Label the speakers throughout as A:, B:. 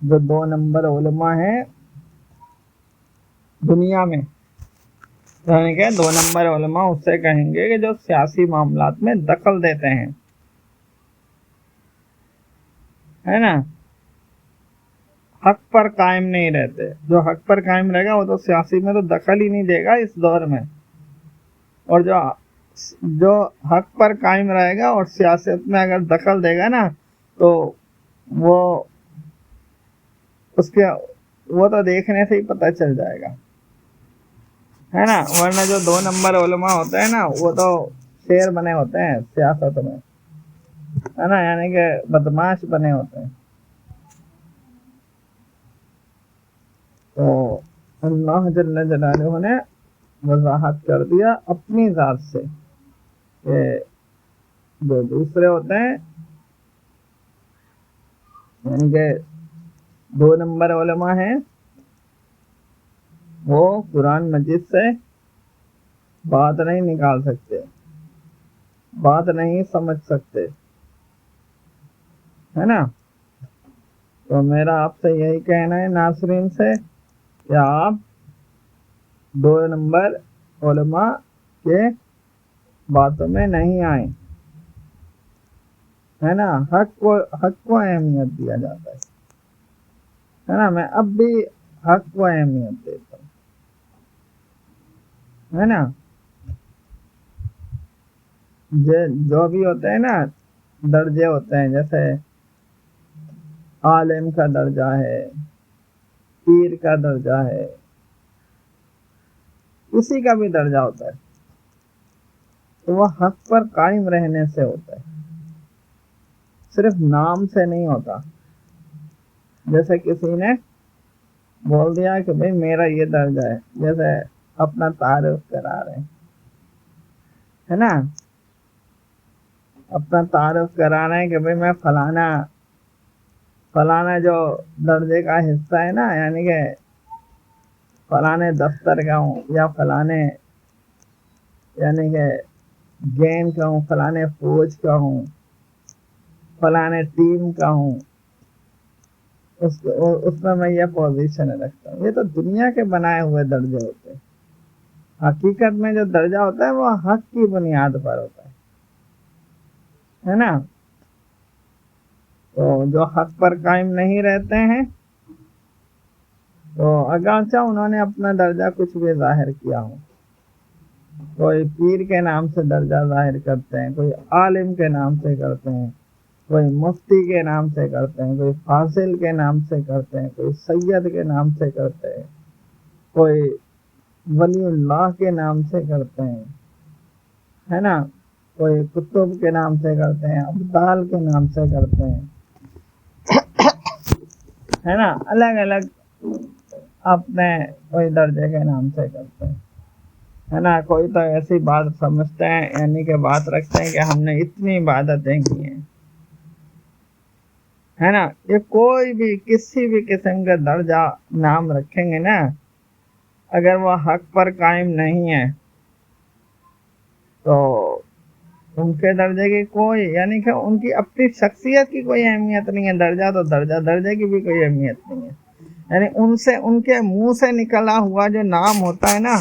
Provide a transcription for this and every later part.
A: جو 2 نمبر علماء ہیں دنیا میں، یعنی کہ 2 نمبر علماء اس سے کہیں گے کہ جو سیاسی معاملات میں دخل دیتے ہیں، ہے نا، حق پر قائم نہیں رہتے۔ جو حق پر قائم رہے گا وہ تو سیاسی میں تو دخل ہی نہیں دے گا اس دور میں، اور جو حق پر قائم رہے گا اور سیاست میں اگر دخل دے گا نا تو وہ تو دیکھنے سے ہی پتہ چل جائے گا، ہے نا۔ ورنہ جو 2 نمبر علماء ہوتے ہیں نا وہ تو شیر بنے ہوتے ہیں سیاست میں، ہے نا، یعنی کہ بدماش بنے ہوتے ہیں۔ تو اللہ جل جلالہ نے وضاحت کر دیا اپنی ذات سے کہ جو دوسرے ہوتے ہیں، یعنی کہ 2 نمبر علماء ہیں، وہ قرآن مجید سے بات نہیں نکال سکتے، بات نہیں سمجھ سکتے، ہے نا۔ تو میرا آپ سے یہی کہنا ہے ناظرین سے کہ آپ 2 نمبر علماء کے باتوں میں نہیں آئیں، ہے نا۔ حق کو اہمیت دیا جاتا ہے نا۔ میں اب بھی حق کو اہمیت دیتا ہوں، ہے نا۔ جو بھی ہوتے ہیں نا درجے ہوتے ہیں، جیسے عالم کا درجہ ہے، پیر کا درجہ ہے، کسی کا بھی درجہ ہوتا ہے تو وہ حق پر قائم رہنے سے ہوتا ہے، صرف نام سے نہیں ہوتا۔ جیسے کسی نے بول دیا کہ بھئی میرا یہ درجہ ہے، جیسے اپنا تعارف کرا رہے ہیں، ہے نا، اپنا تعارف کرا رہے ہیں کہ بھئی میں فلانا جو درجے کا حصہ ہے نا، یعنی کہ فلانے دفتر کا ہوں، یا فلانے یعنی کہ گیم کا ہوں، فلانے فوج کا ہوں، فلانے ٹیم کا ہوں، اس میں یہ پوزیشن رکھتا ہوں۔ یہ تو دنیا کے بنائے ہوئے درجے ہوتے ہیں۔ حقیقت میں جو درجہ ہوتا ہے وہ حق کی بنیاد پر ہوتا ہے نا۔ تو جو حق پر قائم نہیں رہتے ہیں تو اگرچہ انہوں نے اپنا درجہ کچھ بھی ظاہر کیا ہو، کوئی پیر کے نام سے درجہ ظاہر کرتے ہیں، کوئی عالم کے نام سے کرتے ہیں، کوئی مفتی کے نام سے کرتے ہیں، کوئی فاضل کے نام سے کرتے ہیں، کوئی سید کے نام سے کرتے ہیں، کوئی ولی اللہ کے نام سے کرتے ہیں، ہے نا، کوئی کتب کے نام سے کرتے ہیں، ابدال کے نام سے کرتے ہیں، ہے نا، الگ الگ اپنے کوئی درجے کے نام سے کرتے ہیں، ہے نا۔ کوئی تو ایسی بات سمجھتے ہیں، یعنی کہ بات رکھتے ہیں کہ ہم نے اتنی عبادتیں کی ہیں، ہے نا۔ یہ کوئی بھی کسی بھی قسم کا درجہ نام رکھیں گے نا، اگر وہ حق پر قائم نہیں ہے تو ان کے درجے کی کوئی، یعنی کہ ان کی اپنی شخصیت کی کوئی اہمیت نہیں ہے۔ درجہ تو درجے کی بھی کوئی اہمیت نہیں ہے، یعنی ان کے منہ سے نکلا ہوا جو نام ہوتا ہے نا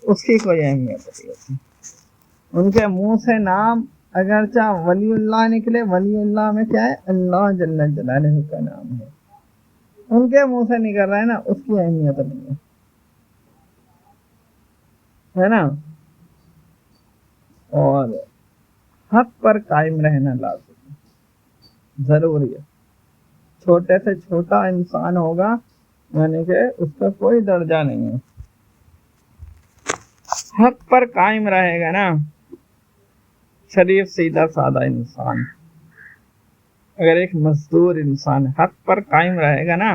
A: اس کی کوئی اہمیت نہیں ہوتی۔ ان کے منہ سے نام اگرچہ ولی اللہ نکلے، ولی اللہ میں کیا ہے؟ اللہ جل جلالہ کا نام ہے، ان کے منہ سے نکل رہا ہے نا، اس کی اہمیت نہیں ہے نا۔ اور حق پر قائم رہنا لازم ہے، ضروری ہے۔ چھوٹے سے چھوٹا انسان ہوگا، یعنی کہ اس کا کوئی درجہ نہیں ہے، حق پر قائم رہے گا نا، شریف سیدھا سادہ انسان، اگر ایک مزدور انسان حق پر قائم رہے گا نا،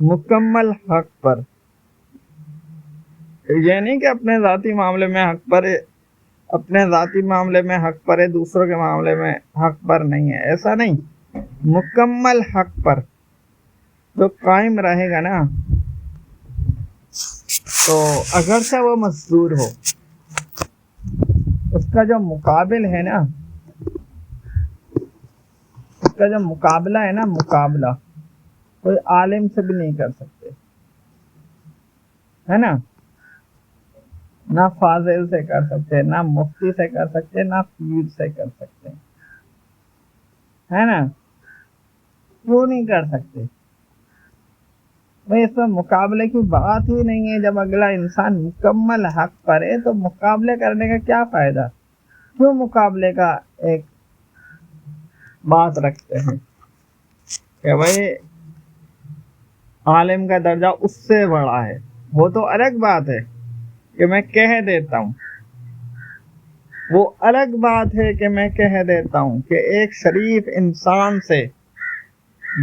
A: مکمل حق پر، یہ نہیں کہ اپنے ذاتی معاملے میں حق پر ہے، اپنے ذاتی معاملے میں حق پر ہے، دوسروں کے معاملے میں حق پر نہیں ہے، ایسا نہیں، مکمل حق پر جو قائم رہے گا نا، تو اگرچہ وہ مزدور ہو، اس کا جو مقابل ہے نا، اس کا جو مقابلہ ہے نا، مقابلہ कोई आलिम से भी नहीं कर सकते, है ना, ना फाजिल से कर सकते, ना मुफ्ती से कर सकते, ना पीर से कर सकते, है ना, क्यों नहीं कर सकते भाई? इसमें मुकाबले की बात ही नहीं है। जब अगला इंसान मुकम्मल हक पर है तो मुकाबले करने का क्या फायदा? क्यों मुकाबले का एक बात रखते हैं कि भाई आलिम का दर्जा उससे बड़ा है? वो तो अलग बात है कि मैं कह देता हूँ, वो अलग बात है कि मैं कह देता हूँ कि एक शरीफ इंसान से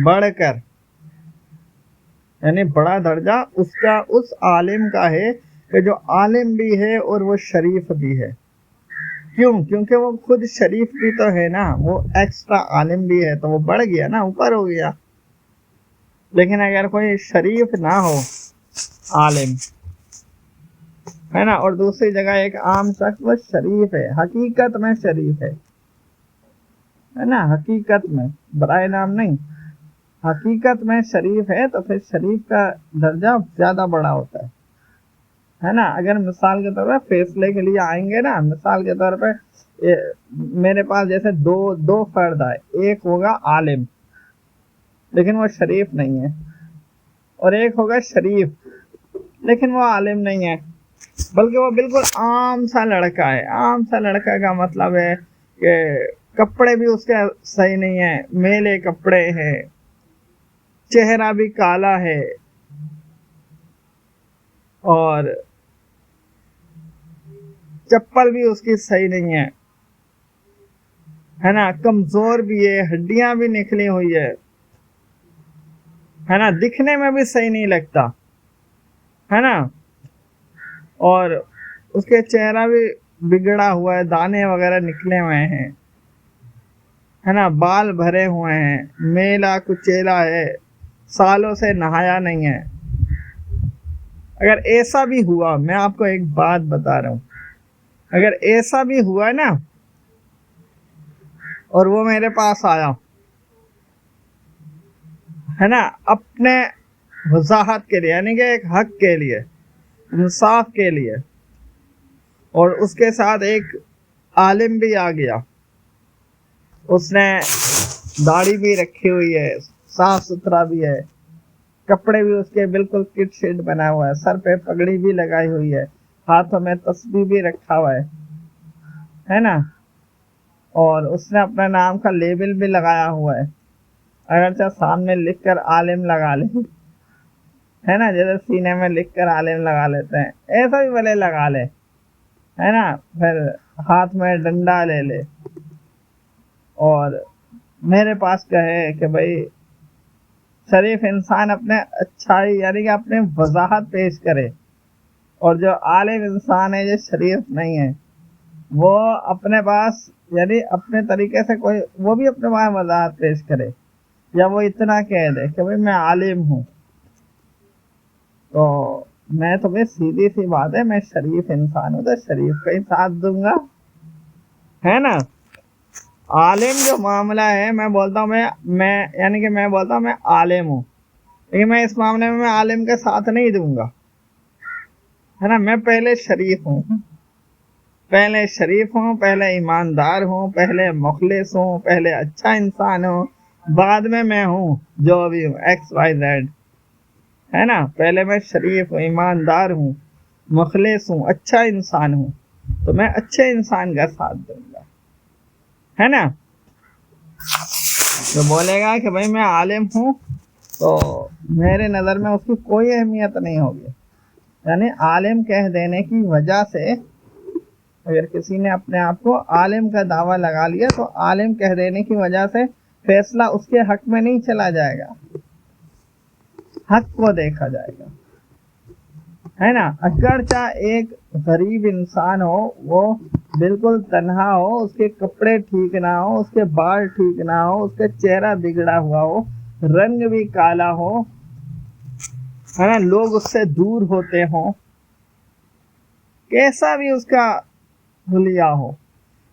A: बढ़कर, यानी बड़ा दर्जा उसका उस आलिम का है कि जो आलिम भी है और वो शरीफ भी है। क्यों? क्योंकि वो खुद शरीफ भी तो है ना, वो एक्स्ट्रा आलिम भी है, तो वो बढ़ गया ना, ऊपर हो गया। लेकिन अगर कोई शरीफ ना हो आलिम, है ना, और दूसरी जगह एक आम शख्स वो शरीफ है, हकीकत में शरीफ है ना, हकीकत में, बराए नाम नहीं, हकीकत में शरीफ है, तो फिर शरीफ का दर्जा ज्यादा बड़ा होता है ना। अगर मिसाल के तौर पर फैसले के लिए आएंगे ना, मिसाल के तौर पर मेरे पास जैसे दो फर्द आए, एक होगा आलिम लेकिन वो शरीफ नहीं है, और एक होगा शरीफ लेकिन वो आलिम नहीं है, बल्कि वो बिल्कुल आम सा लड़का है। आम सा लड़का का मतलब है कि कपड़े भी उसके सही नहीं है, मेले कपड़े हैं, चेहरा भी काला है, और चप्पल भी उसकी सही नहीं है ना, कमजोर भी है, हड्डियां भी निकली हुई है ना, दिखने में भी सही नहीं लगता, है ना, और उसके चेहरा भी बिगड़ा हुआ है, दाने वगैरह निकले हुए हैं, है ना, बाल भरे हुए हैं, मेला कुचेला है, सालों से नहाया नहीं है। अगर ऐसा भी हुआ, मैं आपको एक बात बता रहा हूं, अगर ऐसा भी हुआ ना और वो मेरे पास आया, है ना, अपने वजाहत के लिए, यानी कि एक हक के लिए, इंसाफ के लिए, और उसके साथ एक आलिम भी आ गया, उसने दाढ़ी भी रखी हुई है, साफ सुथरा भी है, कपड़े भी उसके बिल्कुल किट शिट बना हुआ है, सर पे पगड़ी भी लगाई हुई है, हाथों में तस्बीह भी रखा हुआ है ना, और उसने अपने नाम का लेबल भी लगाया हुआ है, अगरचे सामने लिख कर आलिम लगा ले, है ना, जैसे सीने में लिख कर आलिम लगा लेते हैं, ऐसा भी भले लगा ले, है ना, फिर हाथ में डंडा ले ले और मेरे पास कहे कि भाई शरीफ इंसान अपने अच्छाई यानी कि अपने वजाहत पेश करे, और जो आलिम इंसान है, जो शरीफ नहीं है, वो अपने पास यानी अपने तरीके से कोई वो भी अपने पास वजाहत पेश करे, या वो इतना कह दे कि भाई मैं आलिम हूँ, तो मैं तुम्हें सीधी सी बात है, मैं शरीफ इंसान हूँ तो शरीफ का ही साथ दूंगा, है ना। आलिम जो मामला है, मैं बोलता हूँ मैं यानी कि मैं बोलता हूँ मैं आलिम हूँ, लेकिन मैं इस मामले में मैं आलिम का साथ नहीं दूंगा, है ना। मैं पहले शरीफ हूँ, पहले शरीफ हूँ, पहले ईमानदार हूँ, पहले मुखलिस हूँ, पहले अच्छा इंसान हूँ, बाद में मैं हूँ जो भी हूँ XYZ, है ना। पहले मैं शरीफ हूँ, ईमानदार हूँ, मुखलिस हूँ, अच्छा इंसान हूँ, तो मैं अच्छे इंसान का साथ दूंगा, है ना। जो बोलेगा कि भाई मैं आलिम हूँ, तो मेरे नज़र में उसकी कोई अहमियत नहीं होगी। यानी आलिम कह देने की वजह से, अगर किसी ने अपने आप को आलिम का दावा लगा लिया, तो आलिम कह देने की वजह से फैसला उसके हक में नहीं चला जाएगा, हक को देखा जाएगा, है ना। अगर चाहे एक गरीब इंसान हो, वो बिल्कुल तन्हा हो, उसके कपड़े ठीक ना हो, उसके बाल ठीक ना हो, उसका चेहरा बिगड़ा हुआ हो, रंग भी काला हो, है ना, लोग उससे दूर होते हों, कैसा भी उसका हुलिया हो,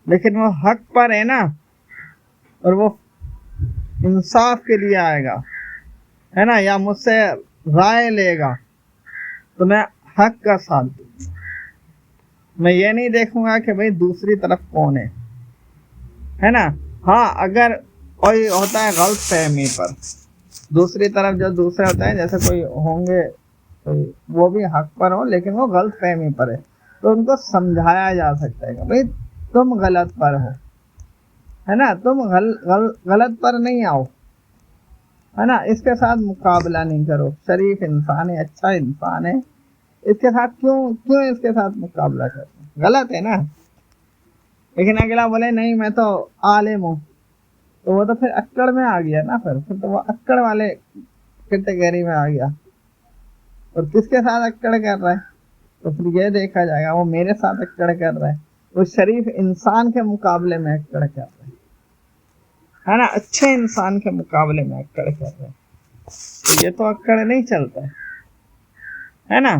A: लेकिन वो हक पर है ना, और वो इंसाफ के लिए आएगा, है ना, या मुझसे राय लेगा तो मैं हक का साथ दूंगा। मैं ये नहीं देखूंगा कि भाई दूसरी तरफ कौन है ना। हाँ, अगर कोई होता है गलत फहमी पर, दूसरी तरफ जो दूसरे होते हैं, जैसे कोई होंगे कोई वो भी हक पर हो लेकिन वो गलत फहमी पर है, तो उनको समझाया जा सकता है कि भाई तुम गलत पर हो, है ना, तुम गलत पर नहीं आओ, है ना, इसके साथ मुकाबला नहीं करो, शरीफ इंसान है, अच्छा इंसान है, इसके साथ क्यों इसके साथ मुकाबला करते हैं, गलत है ना। लेकिन अगला बोले नहीं मैं तो आलिम हूँ, तो वो तो फिर अक्कड़ में आ गया ना, फिर तो वो अक्कड़ वाले कैटेगरी में आ गया। और किसके साथ अक्कड़ कर रहा है, तो फिर ये देखा जाएगा वो मेरे साथ अक्कड़ कर रहा है, वो शरीफ इंसान के मुकाबले में अक्कड़ कर रहा है ना, अच्छे इंसान के मुकाबले में अक्कड़ कर रहा है, तो ये तो अक्कड़ नहीं चलता है ना।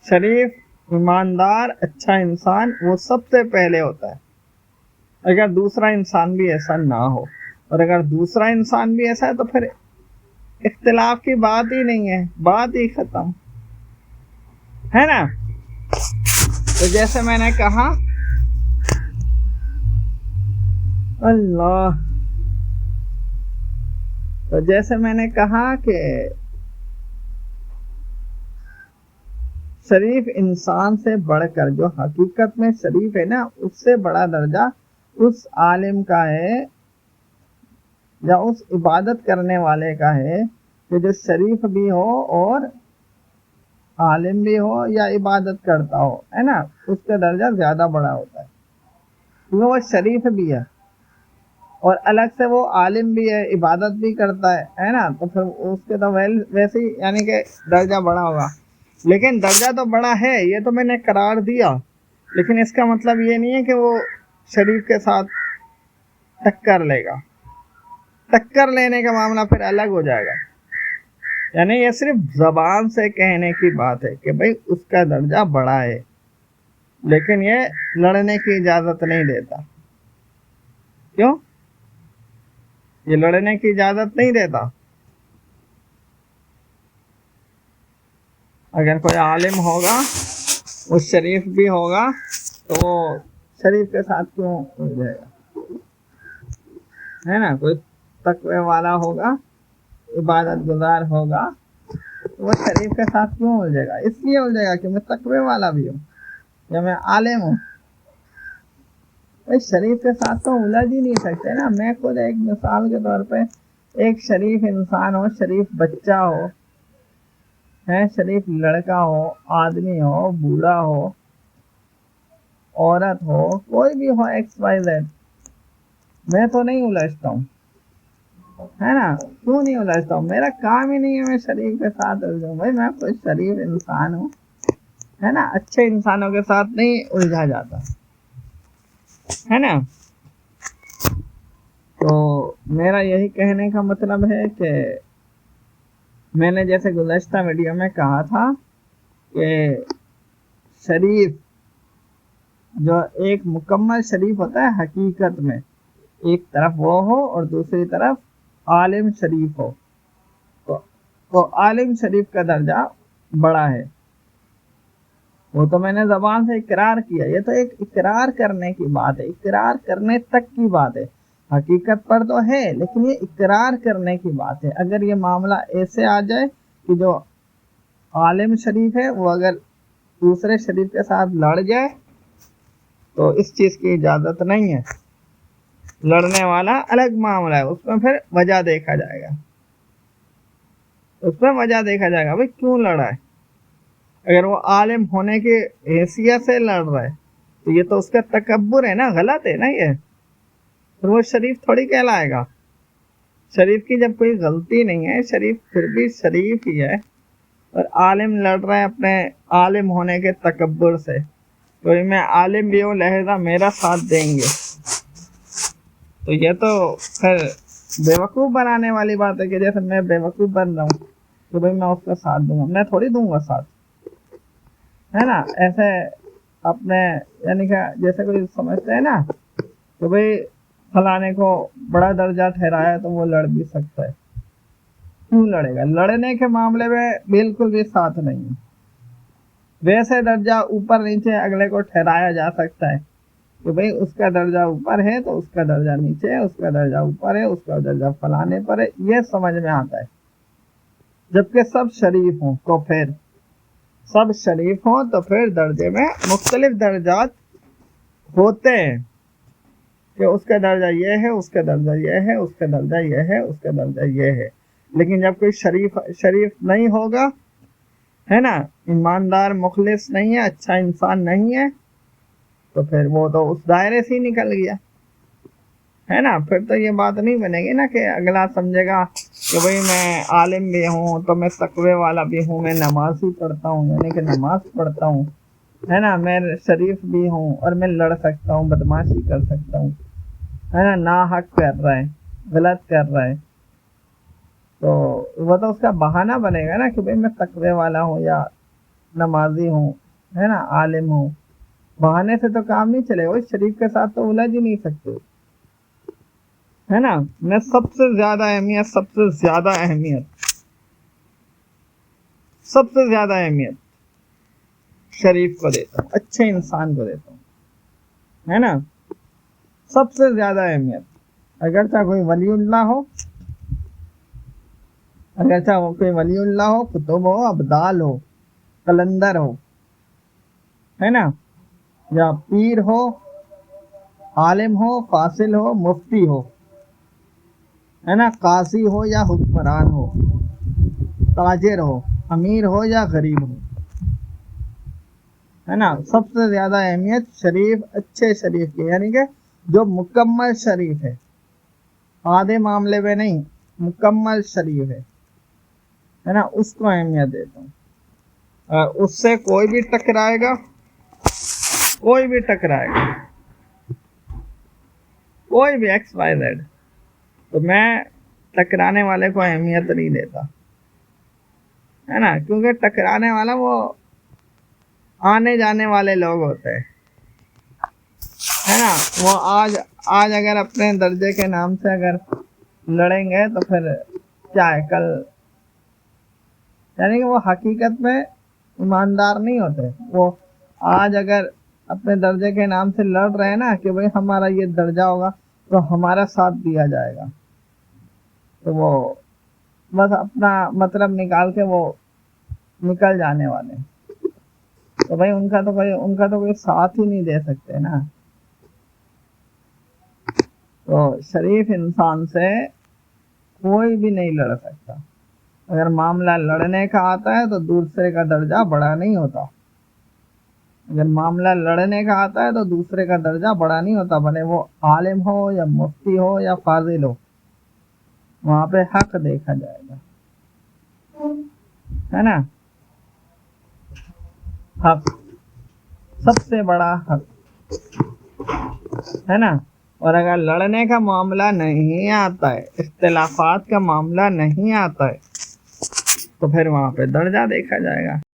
A: शरीफ, ईमानदार, अच्छा इंसान वो सबसे पहले होता है। अगर दूसरा इंसान भी ऐसा ना हो, और अगर दूसरा इंसान भी ऐसा है तो फिर इख्तिलाफ की बात ही नहीं है, बात ही खत्म, है ना। तो जैसे मैंने कहा, अल्लाह, तो जैसे मैंने कहा कि शरीफ इंसान से बढ़कर जो हकीकत में शरीफ है ना, उससे बड़ा दर्जा उस आलिम का है या उस इबादत करने वाले का है कि जो शरीफ भी हो और आलिम भी हो या इबादत करता हो, है ना, उसका दर्जा ज्यादा बड़ा होता है, क्योंकि वो शरीफ भी है और अलग से वो आलिम भी है, इबादत भी करता है ना, तो फिर उसके तो वैसे ही यानी कि दर्जा बड़ा होगा। लेकिन दर्जा तो बड़ा है, ये तो मैंने करार दिया, लेकिन इसका मतलब ये नहीं है कि वो शरीफ के साथ टक्कर लेगा। टक्कर लेने का मामला फिर अलग हो जाएगा, यानी ये सिर्फ जबान से कहने की बात है कि भाई उसका दर्जा बड़ा है, लेकिन ये लड़ने की इजाजत नहीं देता। क्यों? ये लड़ने की इजाजत नहीं देता। अगर कोई आलिम होगा, वो शरीफ भी होगा, तो वो शरीफ के साथ क्यों हो जाएगा, है ना। कोई तकवे वाला होगा, इबादत गुजार होगा, तो वो शरीफ के साथ क्यों हो जाएगा, इसलिए हो जाएगा कि मैं तकवे वाला भी हूँ या मैं आलिम हूँ। भाई शरीफ के साथ तो उलझ ही नहीं सकते ना। मैं खुद एक मिसाल के तौर पे, एक शरीफ इंसान हो, शरीफ बच्चा हो, है, शरीफ लड़का हो, आदमी हो, बूढ़ा हो, औरत हो, कोई भी हो, XYZ, मैं तो नहीं उलझता हूँ, है ना। क्यों नहीं उलझता हूँ? मेरा काम ही नहीं है मैं शरीफ के साथ उलझूं। भाई मैं कोई शरीफ इंसान हूँ, है ना, अच्छे इंसानों के साथ नहीं उलझा जाता, है ना। तो मेरा यही कहने का मतलब है कि मैंने जैसे गुज़श्ता वीडियो में कहा था कि शरीफ जो एक मुकम्मल शरीफ होता है हकीकत में, एक तरफ वो हो और दूसरी तरफ आलिम शरीफ हो, तो आलिम शरीफ का दर्जा बड़ा है। वो तो मैंने जबान से इकरार किया, ये तो एक इकरार करने की बात है, इकरार करने तक की बात है, हकीकत पर तो है लेकिन ये इकरार करने की बात है। अगर ये मामला ऐसे आ जाए कि जो आलिम शरीफ है वो अगर दूसरे शरीफ के साथ लड़ जाए, तो इस चीज़ की इजाज़त नहीं है। लड़ने वाला अलग मामला है, उसमें फिर वजह देखा जाएगा, उसमें वजह देखा जाएगा भाई क्यों लड़ा है। अगर वो आलिम होने की हैसियत से लड़ रहा है तो ये तो उसका तकब्बुर है ना, गलत है ना ये, फिर वो शरीफ थोड़ी कहलाएगा। शरीफ की जब कोई गलती नहीं है, शरीफ फिर भी शरीफ ही है, और आलिम लड़ रहा है अपने आलिम होने के तकब्बुर से, तो मैं आलिम भी हूँ लिहाजा मेरा साथ देंगे, तो ये तो फिर बेवकूफ़ बनाने वाली बात है कि जैसे मैं बेवकूफ़ बन रहा हूँ तो भाई मैं उसका साथ दूंगा, मैं थोड़ी दूंगा साथ, है ना। ऐसे अपने यानी कि जैसे कोई समझते हैं ना तो भाई फलाने को बड़ा दर्जा ठहराया तो वो लड़ भी सकता है, کیوں لڑے گا؟ لڑنے کے معاملے میں بالکل بھی ساتھ نہیں ہے. ویسے درجہ اوپر نیچے اگلے کو ٹھہرایا جا سکتا ہے کہ بھئی اس کا درجہ اوپر ہے تو اس کا درجہ نیچے ہے، اس کا درجہ اوپر ہے، اس کا درجہ فلانے پر ہے، یہ سمجھ میں آتا ہے. جبکہ سب شریف ہوں تو پھر درجے میں مختلف درجات ہوتے ہیں کہ اس کا درجہ یہ ہے، اس کا درجہ یہ ہے، اس کا درجہ یہ ہے، اس کا درجہ یہ ہے. لیکن جب کوئی شریف نہیں ہوگا، ہے نا، ایماندار مخلص نہیں ہے، اچھا انسان نہیں ہے، تو پھر وہ تو اس دائرے سے ہی نکل گیا، ہے نا. پھر تو یہ بات نہیں بنے گی نا کہ اگلا سمجھے گا کہ بھئی میں عالم بھی ہوں تو میں تقوی والا بھی ہوں، میں نمازی پڑھتا ہوں، یعنی کہ نماز پڑھتا ہوں، ہے نا، میں شریف بھی ہوں اور میں لڑ سکتا ہوں، بدماشی کر سکتا ہوں، ہے نا، ناحق کر رہا ہے، غلط کر رہا ہے، تو وہ تو اس کا بہانہ بنے گا نا کہ بھئی میں تقوی والا ہوں یا نمازی ہوں، ہے نا، عالم ہوں. بہانے سے تو کام نہیں چلے گا. شریف کے ساتھ تو الجھ ہی نہیں سکتے، ہے نا. میں سب سے زیادہ اہمیت شریف کو دیتا ہوں، اچھے انسان کو دیتا ہوں، ہے نا. سب سے زیادہ اہمیت، اگرچہ کوئی ولی اللہ ہو، کتب ہو، ابدال ہو، قلندر ہو، ہے نا، یا پیر ہو، عالم ہو، فاصل ہو، مفتی ہو، ہے نا، قاضی ہو یا حکمران ہو، تاجر ہو، امیر ہو یا غریب ہو، ہے نا. سب سے زیادہ اہمیت اچھے شریف کی، یعنی کہ جو مکمل شریف ہے، آدھے معاملے میں نہیں، مکمل شریف ہے نا، اس کو اہمیت دیتا ہوں. اس سے کوئی بھی ٹکرائے گا، کوئی بھی ایکس وائی زیڈ، تو میں ٹکرانے والے کو اہمیت نہیں دیتا، ہے نا. کیونکہ ٹکرانے والا وہ آنے جانے والے لوگ ہوتے ہیں، ہے نا. وہ آج اگر اپنے درجے کے نام سے اگر لڑیں گے تو پھر کیا ہے کل، یعنی کہ وہ حقیقت میں ایماندار نہیں ہوتے. وہ آج اگر اپنے درجے کے نام سے لڑ رہے ہیں نا کہ بھئی ہمارا یہ درجہ ہوگا تو ہمارا ساتھ دیا جائے گا، تو وہ بس اپنا مطلب نکال کے وہ نکل جانے والے، تو بھائی ان کا تو کوئی ساتھ ہی نہیں دے سکتے نا. تو شریف انسان سے کوئی بھی نہیں لڑ سکتا. اگر معاملہ لڑنے کا آتا ہے تو دوسرے کا درجہ بڑا نہیں ہوتا. بھلے وہ عالم ہو یا مفتی ہو یا فاضل ہو، وہاں پہ حق دیکھا جائے گا، ہے نا. حق سب سے بڑا حق، ہے نا. اور اگر لڑنے کا معاملہ نہیں آتا ہے، اختلافات کا معاملہ نہیں آتا ہے، تو پھر وہاں پہ درجہ دیکھا جائے گا.